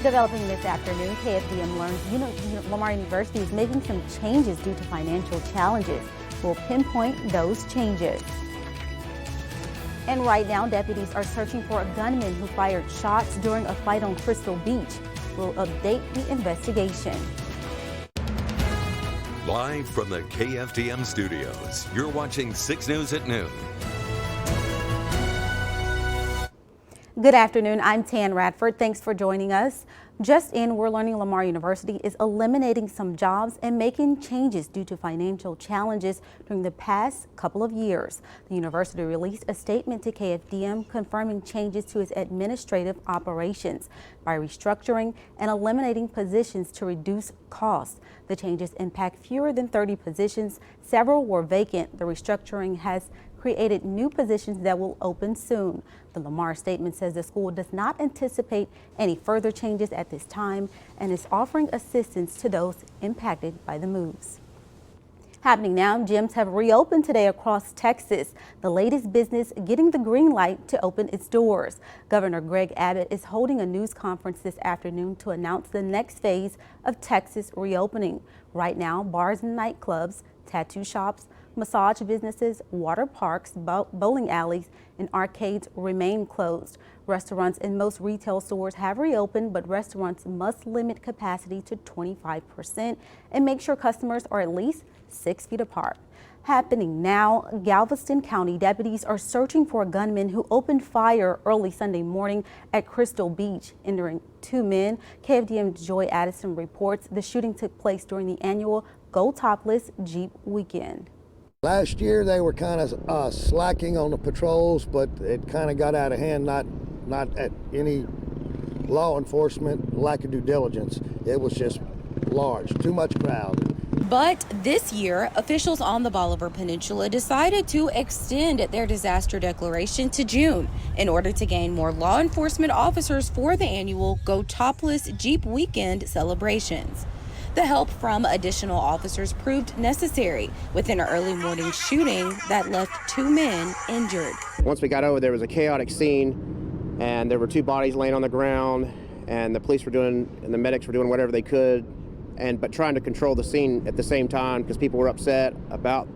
Developing this afternoon, KFDM learns Lamar University is making some changes due to financial challenges. We'll pinpoint those changes. And right now, deputies are searching for a gunman who fired shots during a fight on Crystal Beach. We'll update the investigation. Live from the KFDM studios, you're watching 6 News at noon. Good afternoon, I'm Tan Radford. Thanks for joining us. Just in, we're learning Lamar University is eliminating some jobs and making changes due to financial challenges during the past couple of years. The university released a statement to KFDM confirming changes to its administrative operations by restructuring and eliminating positions to reduce costs. The changes impact fewer than 30 positions. Several were vacant. The restructuring has created new positions that will open soon. The Lamar statement says the school does not anticipate any further changes at this time and is offering assistance to those impacted by the moves. Happening now, gyms have reopened today across Texas, the latest business getting the green light to open its doors. Governor Greg Abbott is holding a news conference this afternoon to announce the next phase of Texas reopening. Right now, bars and nightclubs, tattoo shops, massage businesses, water parks, bowling alleys, and arcades remain closed. Restaurants and most retail stores have reopened, but restaurants must limit capacity to 25% and make sure customers are at least 6 feet apart. Happening now, Galveston County deputies are searching for a gunman who opened fire early Sunday morning at Crystal Beach, injuring 2 men. KFDM's Joy Addison reports the shooting took place during the annual Go Topless Jeep weekend. Last year they were kind of slacking on the patrols, but it kind of got out of hand, not at any law enforcement lack of due diligence. It was just large, too much crowd. But this year, officials on the Bolivar Peninsula decided to extend their disaster declaration to June in order to gain more law enforcement officers for the annual Go Topless Jeep weekend celebrations. The help from additional officers proved necessary with an early morning shooting that left 2 men injured. Once we got over, there was a chaotic scene, and there were 2 bodies laying on the ground, and the police and the medics were doing whatever they could, but trying to control the scene at the same time because people were upset about,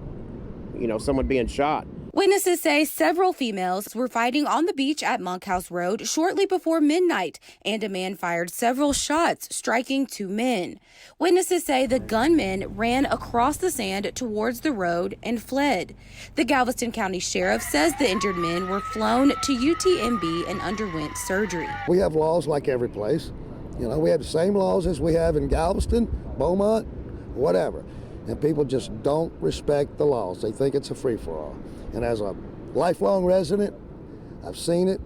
someone being shot. Witnesses say several females were fighting on the beach at Monkhouse Road shortly before midnight, and a man fired several shots, striking 2 men. Witnesses say the gunman ran across the sand towards the road and fled. The Galveston County Sheriff says the injured men were flown to UTMB and underwent surgery. We have laws like every place. We have the same laws as we have in Galveston, Beaumont, whatever. And people just don't respect the laws. They think it's a free-for-all. And as a lifelong resident, I've seen it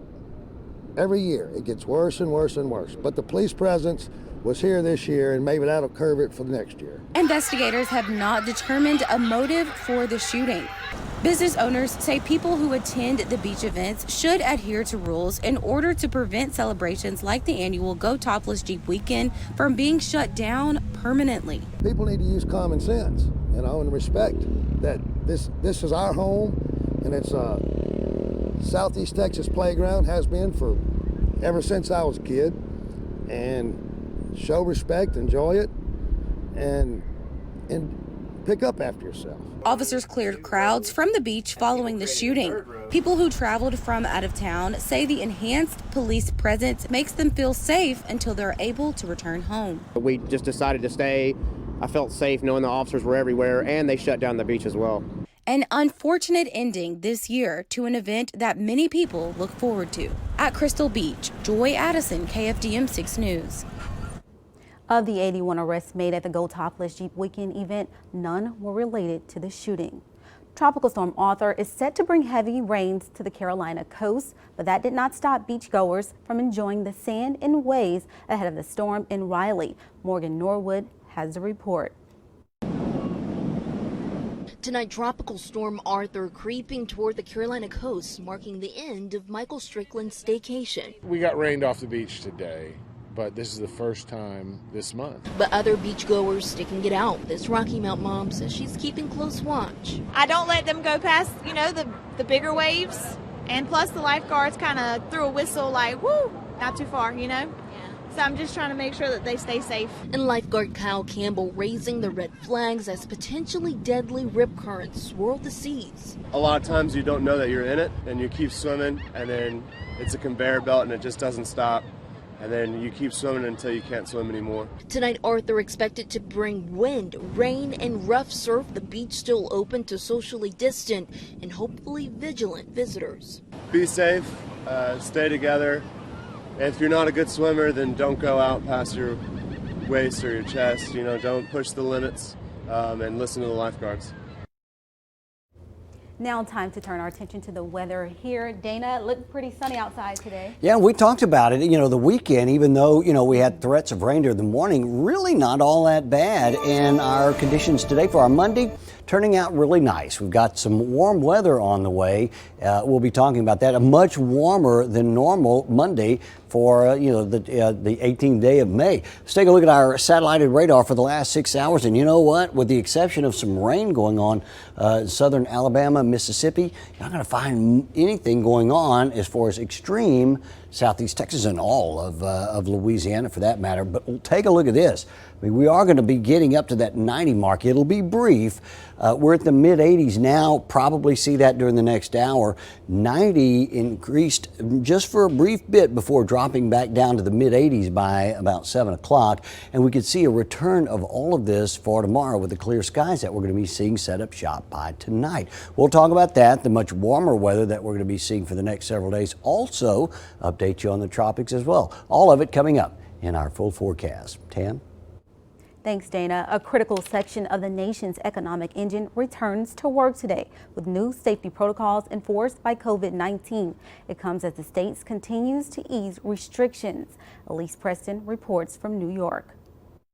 every year. It gets worse and worse and worse. But the police presence was here this year, and maybe that'll curb it for next year. Investigators have not determined a motive for the shooting. Business owners say people who attend the beach events should adhere to rules in order to prevent celebrations like the annual Go Topless Jeep weekend from being shut down permanently. People need to use common sense, and respect that this is our home, and it's Southeast Texas playground, has been for ever since I was a kid, and show respect, enjoy it, and pick up after yourself. Officers cleared crowds from the beach following the shooting. People who traveled from out of town say the enhanced police presence makes them feel safe until they're able to return home. We just decided to stay. I felt safe knowing the officers were everywhere, and they shut down the beach as well. An unfortunate ending this year to an event that many people look forward to. At Crystal Beach, Joy Addison, KFDM 6 News. Of the 81 arrests made at the Go Topless Jeep weekend event, none were related to the shooting. Tropical storm Arthur is set to bring heavy rains to the Carolina coast, but that did not stop beachgoers from enjoying the sand and waves ahead of the storm in Raleigh. Morgan Norwood has the report. Tonight, Tropical Storm Arthur creeping toward the Carolina coast, marking the end of Michael Strickland's staycation. We got rained off the beach today, but this is the first time this month. But other beachgoers sticking it out. This Rocky Mount mom says she's keeping close watch. I don't let them go past, the bigger waves. And plus the lifeguards kind of threw a whistle like, whoo, not too far, So I'm just trying to make sure that they stay safe. And lifeguard Kyle Campbell raising the red flags as potentially deadly rip currents swirl the seas. A lot of times you don't know that you're in it and you keep swimming, and then it's a conveyor belt and it just doesn't stop. And then you keep swimming until you can't swim anymore. Tonight, Arthur expected to bring wind, rain, and rough surf. The beach still open to socially distant and hopefully vigilant visitors. Be safe, stay together. If you're not a good swimmer, then don't go out past your waist or your chest. You know, don't push the limits, and listen to the lifeguards. Now time to turn our attention to the weather here. Dana, it looked pretty sunny outside today. Yeah, we talked about it. You know, the weekend, even though, we had threats of rain during the morning, really not all that bad. And our conditions today for our Monday turning out really nice. We've got some warm weather on the way. We'll be talking about that. A much warmer than normal Monday for, the 18th day of May. Let's take a look at our satellited radar for the last 6 hours. And you know what? With the exception of some rain going on in southern Alabama, Mississippi, you're not going to find anything going on as far as extreme southeast Texas and all of Louisiana for that matter. But we'll take a look at this. I mean, we are going to be getting up to that 90 mark. It'll be brief. We're at the mid 80s now, probably see that during the next hour. 90 increased just for a brief bit before dropping back down to the mid 80s by about 7 o'clock. And we could see a return of all of this for tomorrow with the clear skies that we're going to be seeing set up shop by tonight. We'll talk about that, the much warmer weather that we're going to be seeing for the next several days. Also, update you on the tropics as well. All of it coming up in our full forecast. Tan? Thanks, Dana. A critical section of the nation's economic engine returns to work today with new safety protocols enforced by COVID-19. It comes as the state continues to ease restrictions. Elise Preston reports from New York.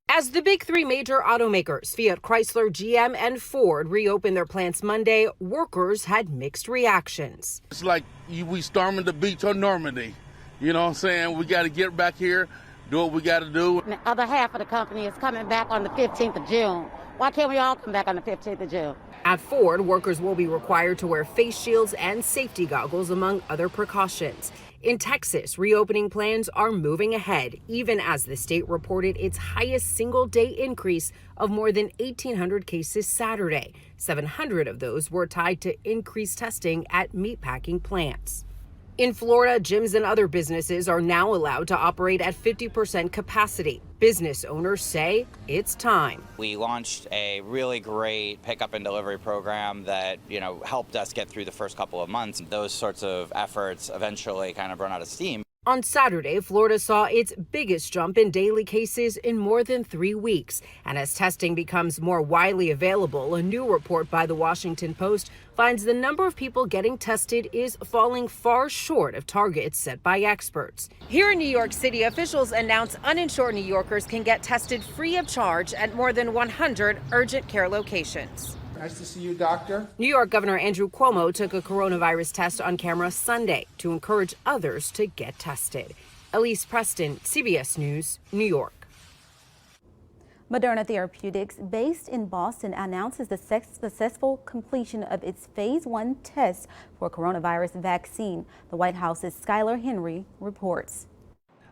As the big three major automakers, Fiat, Chrysler, GM, and Ford, reopened their plants Monday, workers had mixed reactions. It's like we storming the beach on Normandy. You know what I'm saying? We got to get back here, do what we got to do. The other half of the company is coming back on the 15th of June. Why can't we all come back on the 15th of June? At Ford, workers will be required to wear face shields and safety goggles, among other precautions. In Texas, reopening plans are moving ahead, even as the state reported its highest single-day increase of more than 1,800 cases Saturday. 700 of those were tied to increased testing at meatpacking plants. In Florida, gyms and other businesses are now allowed to operate at 50% capacity. Business owners say it's time. We launched a really great pickup and delivery program that, helped us get through the first couple of months. Those sorts of efforts eventually kind of run out of steam. On Saturday, Florida saw its biggest jump in daily cases in more than 3 weeks. And as testing becomes more widely available, a new report by the Washington Post finds the number of people getting tested is falling far short of targets set by experts. Here in New York City, officials announce uninsured New Yorkers can get tested free of charge at more than 100 urgent care locations. Nice to see you, doctor. New York Governor Andrew Cuomo took a coronavirus test on camera Sunday to encourage others to get tested. Elise Preston, CBS News, New York. Moderna Therapeutics, based in Boston, announces the successful completion of its phase 1 test for coronavirus vaccine. The White House's Skylar Henry reports.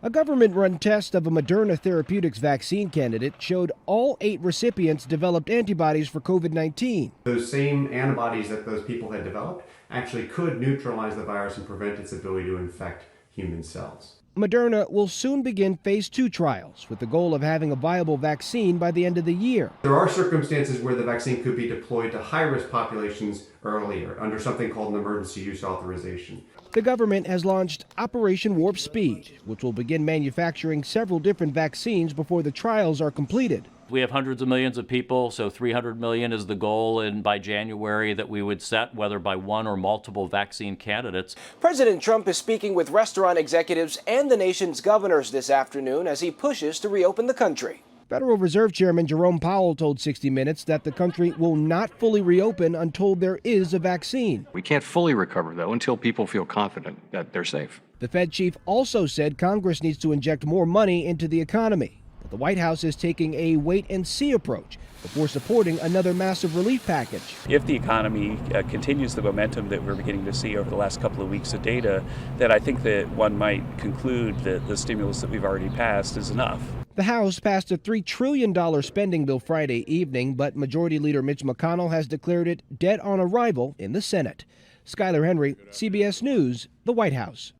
A government-run test of a Moderna Therapeutics vaccine candidate showed all 8 recipients developed antibodies for COVID-19. Those same antibodies that those people had developed actually could neutralize the virus and prevent its ability to infect human cells. Moderna will soon begin phase 2 trials with the goal of having a viable vaccine by the end of the year. There are circumstances where the vaccine could be deployed to high-risk populations earlier under something called an emergency use authorization. The government has launched Operation Warp Speed, which will begin manufacturing several different vaccines before the trials are completed. We have hundreds of millions of people, so 300 million is the goal, and by January that we would set, whether by one or multiple vaccine candidates. President Trump is speaking with restaurant executives and the nation's governors this afternoon as he pushes to reopen the country. Federal Reserve Chairman Jerome Powell told 60 Minutes that the country will not fully reopen until there is a vaccine. We can't fully recover, though, until people feel confident that they're safe. The Fed chief also said Congress needs to inject more money into the economy. But the White House is taking a wait-and-see approach before supporting another massive relief package. If the economy continues the momentum that we're beginning to see over the last couple of weeks of data, then I think that one might conclude that the stimulus that we've already passed is enough. The House passed a $3 trillion spending bill Friday evening, but Majority Leader Mitch McConnell has declared it dead on arrival in the Senate. Skylar Henry, CBS News, the White House.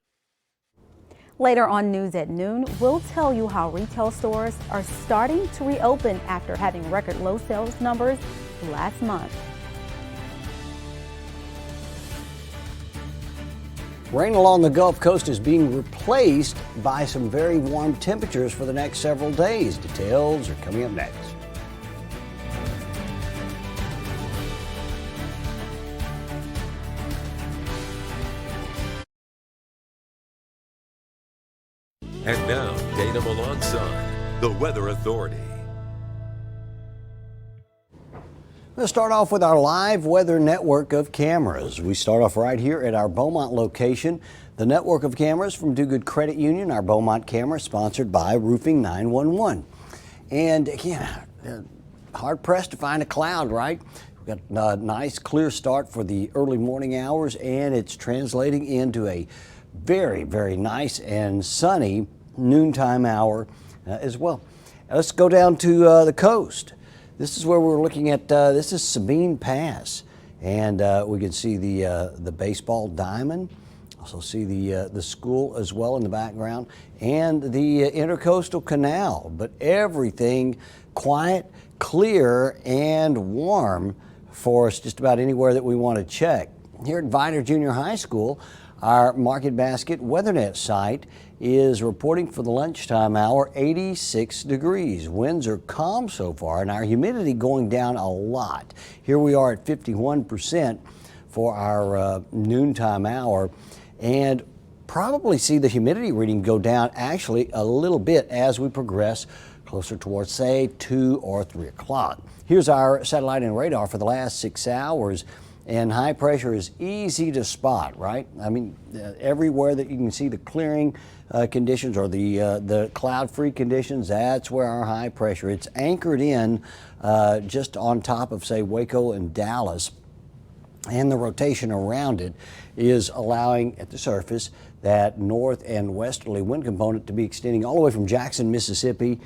Later on News at Noon, we'll tell you how retail stores are starting to reopen after having record low sales numbers last month. Rain along the Gulf Coast is being replaced by some very warm temperatures for the next several days. Details are coming up next. And now, Dana Malone-Son, the Weather Authority. We'll start off with our live weather network of cameras. We start off right here at our Beaumont location. The network of cameras from Do Good Credit Union, our Beaumont camera, sponsored by Roofing 911. And again, hard pressed to find a cloud, right? We've got a nice clear start for the early morning hours, and it's translating into a very, very nice and sunny noontime hour as well. Let's go down to the coast. This is where we're looking at, this is Sabine Pass, and we can see the baseball diamond, also see the school as well in the background, and the Intercoastal Canal, but everything quiet, clear, and warm for us just about anywhere that we want to check. Here at Viner Junior High School, our Market Basket WeatherNet site is reporting for the lunchtime hour 86 degrees. Winds are calm so far, and our humidity going down a lot. Here we are at 51% for our noontime hour, and probably see the humidity reading go down actually a little bit as we progress closer towards, say, 2 or 3 o'clock. Here's our satellite and radar for the last 6 hours. And high pressure is easy to spot, right? I mean, everywhere that you can see the clearing conditions or the cloud-free conditions, that's where our high pressure. It's anchored in just on top of, say, Waco and Dallas, and the rotation around it is allowing at the surface that north and westerly wind component to be extending all the way from Jackson, Mississippi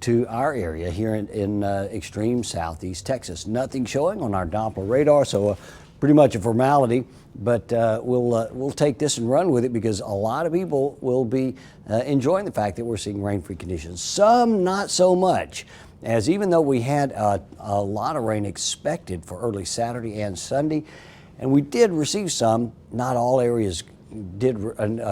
to our area here in extreme southeast Texas. Nothing showing on our Doppler radar, so pretty much a formality, but we'll take this and run with it because a lot of people will be enjoying the fact that we're seeing rain-free conditions. Some not so much, as even though we had a lot of rain expected for early Saturday and Sunday, and we did receive some, not all areas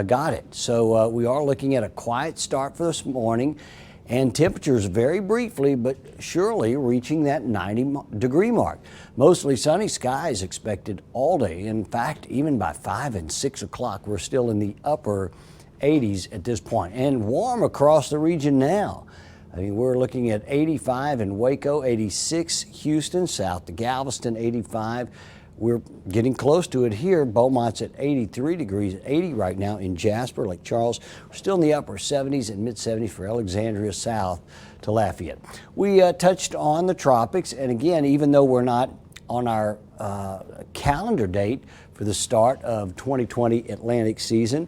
got it. So we are looking at a quiet start for this morning, and temperatures very briefly but surely reaching that 90-degree mark. Mostly sunny skies expected all day. In fact, even by 5 and 6 o'clock, we're still in the upper 80s at this point, and warm across the region now. I mean, we're looking at 85 in Waco, 86 Houston, south to Galveston, 85. We're getting close to it here. Beaumont's at 83 degrees, 80 right now in Jasper, Lake Charles. We're still in the upper 70s and mid 70s for Alexandria south to Lafayette. We touched on the tropics, and again, even though we're not on our calendar date for the start of 2020 Atlantic season,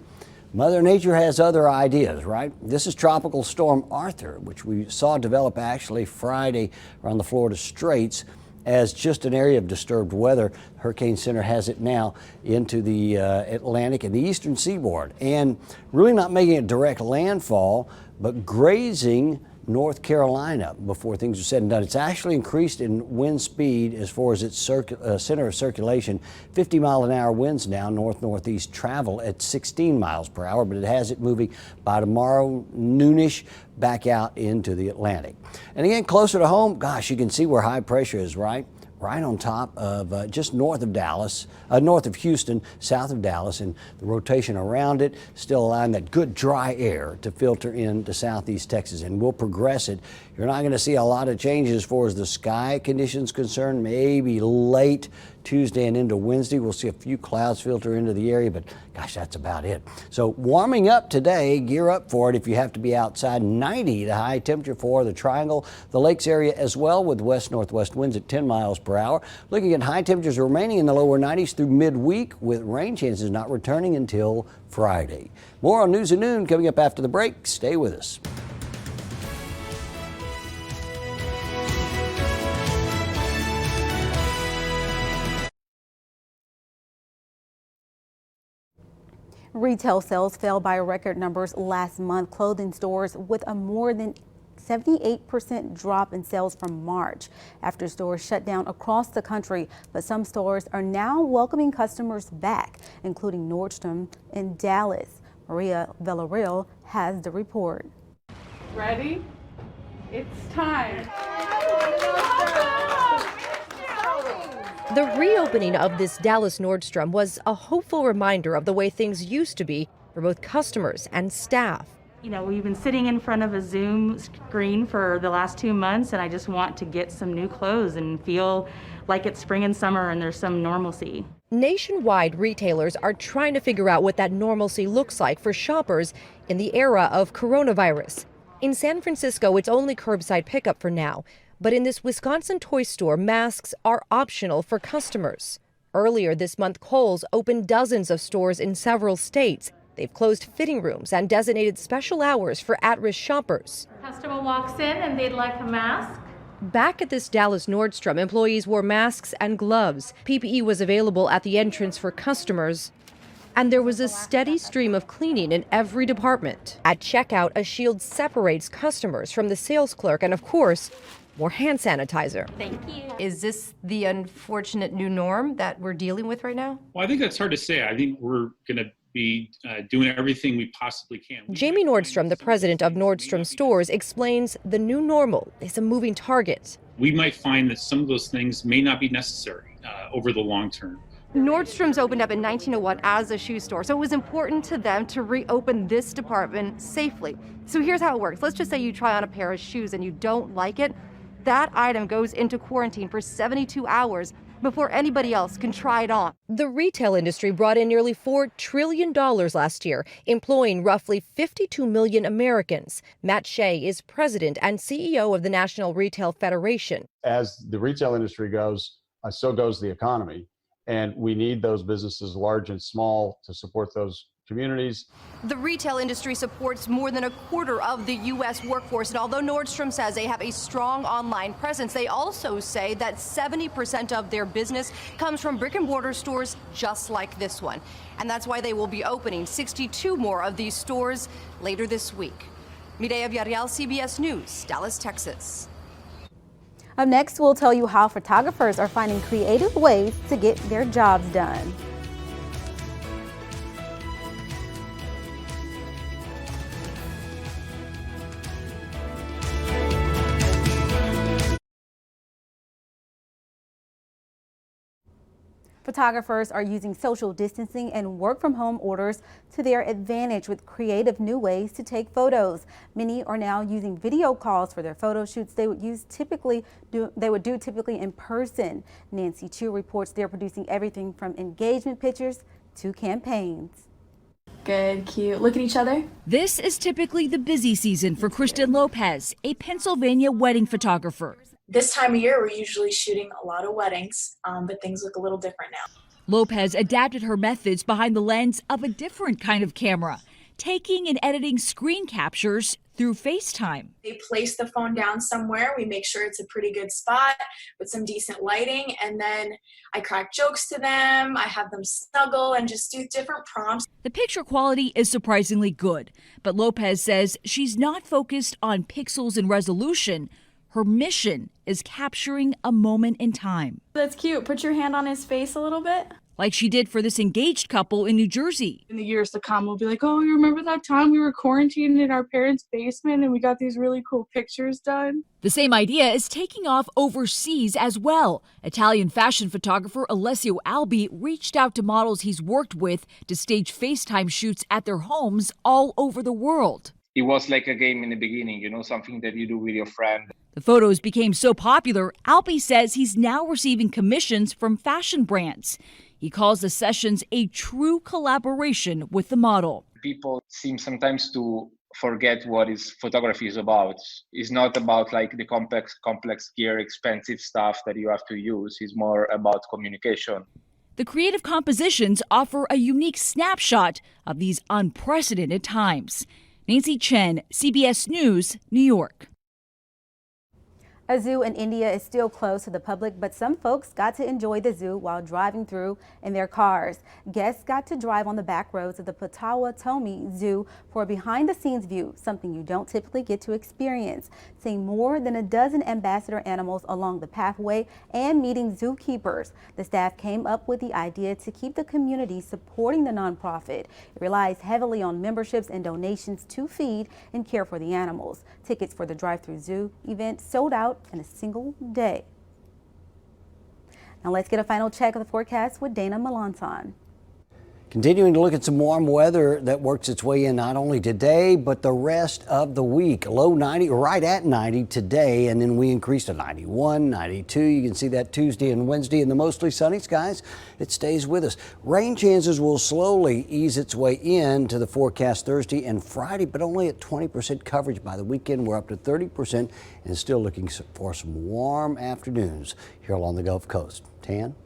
Mother Nature has other ideas, right? This is Tropical Storm Arthur, which we saw develop actually Friday around the Florida Straits as just an area of disturbed weather. Hurricane Center has it now into the Atlantic and the eastern seaboard, and really not making a direct landfall, but grazing North Carolina before things are said and done. It's actually increased in wind speed as far as its center of circulation. 50-mile-an-hour winds now, north-northeast travel at 16 miles per hour, but it has it moving by tomorrow noonish back out into the Atlantic. And again, closer to home, gosh, you can see where high pressure is, right? Right on top of just north of Dallas, north of Houston, south of Dallas, and the rotation around it still allowing that good dry air to filter into southeast Texas, and we'll progress it. You're not going to see a lot of changes as far as the sky conditions concerned, maybe late Tuesday and into Wednesday. We'll see a few clouds filter into the area, but gosh, that's about it. So warming up today, gear up for it if you have to be outside. 90 the high temperature for the Triangle, the Lakes area as well, with west-northwest winds at 10 miles per hour. Looking at high temperatures remaining in the lower 90s through midweek, with rain chances not returning until Friday. More on News at Noon coming up after the break. Stay with us. Retail sales fell by record numbers last month. Clothing stores with a more than 78% drop in sales from March after stores shut down across the country. But some stores are now welcoming customers back, including Nordstrom in Dallas. Maria Villarreal has the report. Ready? It's time. The reopening of this Dallas Nordstrom was a hopeful reminder of the way things used to be for both customers and staff. You know, we've been sitting in front of a Zoom screen for the last 2 months, and I just want to get some new clothes and feel like it's spring and summer and there's some normalcy. Nationwide, retailers are trying to figure out what that normalcy looks like for shoppers in the era of coronavirus. In San Francisco, it's only curbside pickup for now. But in this Wisconsin toy store, masks are optional for customers. Earlier this month, Kohl's opened dozens of stores in several states. They've closed fitting rooms and designated special hours for at-risk shoppers. Customer walks in and they'd like a mask. Back at this Dallas Nordstrom, employees wore masks and gloves. PPE was available at the entrance for customers. And there was a steady stream of cleaning in every department. At checkout, a shield separates customers from the sales clerk and, of course, more hand sanitizer. Thank you. Is this the unfortunate new norm that we're dealing with right now? Well, I think that's hard to say. I think we're going to be doing everything we possibly can. Jamie Nordstrom, the president of Nordstrom Stores, explains the new normal is a moving target. We might find that some of those things may not be necessary over the long term. Nordstrom's opened up in 1901 as a shoe store, so it was important to them to reopen this department safely. So here's how it works. Let's just say you try on a pair of shoes and you don't like it. That item goes into quarantine for 72 hours before anybody else can try it on. The retail industry brought in nearly $4 trillion last year, employing roughly 52 million Americans. Matt Shea is president and CEO of the National Retail Federation. As the retail industry goes, so goes the economy. And we need those businesses, large and small, to support those communities. The retail industry supports more than a quarter of the U.S. workforce, and although Nordstrom says they have a strong online presence, they also say that 70% of their business comes from brick and mortar stores just like this one. And that's why they will be opening 62 more of these stores later this week. Mireya Villarreal, CBS News, Dallas, Texas. Up next, we'll tell you how photographers are finding creative ways to get their jobs done. Photographers are using social distancing and work from home orders to their advantage with creative new ways to take photos. Many are now using video calls for their photo shoots they would do typically in person. Nancy Chu reports they're producing everything from engagement pictures to campaigns. Good, cute. Look at each other. This is typically the busy season for Kristen Lopez, a Pennsylvania wedding photographer. This time of year, we're usually shooting a lot of weddings, but things look a little different now. Lopez adapted her methods behind the lens of a different kind of camera, taking and editing screen captures through FaceTime. They place the phone down somewhere. We make sure it's a pretty good spot with some decent lighting, and then I crack jokes to them. I have them snuggle and just do different prompts. The picture quality is surprisingly good, but Lopez says she's not focused on pixels and resolution. Her mission is capturing a moment in time. That's cute. Put your hand on his face a little bit. Like she did for this engaged couple in New Jersey. In the years to come, we'll be like, oh, you remember that time we were quarantined in our parents' basement and we got these really cool pictures done? The same idea is taking off overseas as well. Italian fashion photographer Alessio Albi reached out to models he's worked with to stage FaceTime shoots at their homes all over the world. it was like a game in the beginning, something that you do with your friend. The photos became so popular, Alpi says he's now receiving commissions from fashion brands. He calls the sessions a true collaboration with the model. People seem sometimes to forget what photography is about. It's not about like the complex gear, expensive stuff that you have to use. It's more about communication. The creative compositions offer a unique snapshot of these unprecedented times. Nancy Chen, CBS News, New York. A zoo in India is still closed to the public, but some folks got to enjoy the zoo while driving through in their cars. Guests got to drive on the back roads of the Potawatomi Zoo for a behind-the-scenes view, something you don't typically get to experience. Seeing more than a dozen ambassador animals along the pathway and meeting zookeepers, the staff came up with the idea to keep the community supporting the nonprofit. It relies heavily on memberships and donations to feed and care for the animals. Tickets for the drive-through zoo event sold out in a single day. Now let's get a final check of the forecast with Dana Melanson. Continuing to look at some warm weather that works its way in not only today, but the rest of the week. Low 90, right at 90 today, and then we increase to 91, 92. You can see that Tuesday and Wednesday in the mostly sunny skies. It stays with us. Rain chances will slowly ease its way into the forecast Thursday and Friday, but only at 20% coverage. By the weekend, we're up to 30% and still looking for some warm afternoons here along the Gulf Coast. Tan?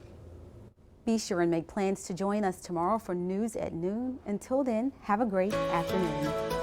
Be sure and make plans to join us tomorrow for News at Noon. Until then, have a great afternoon.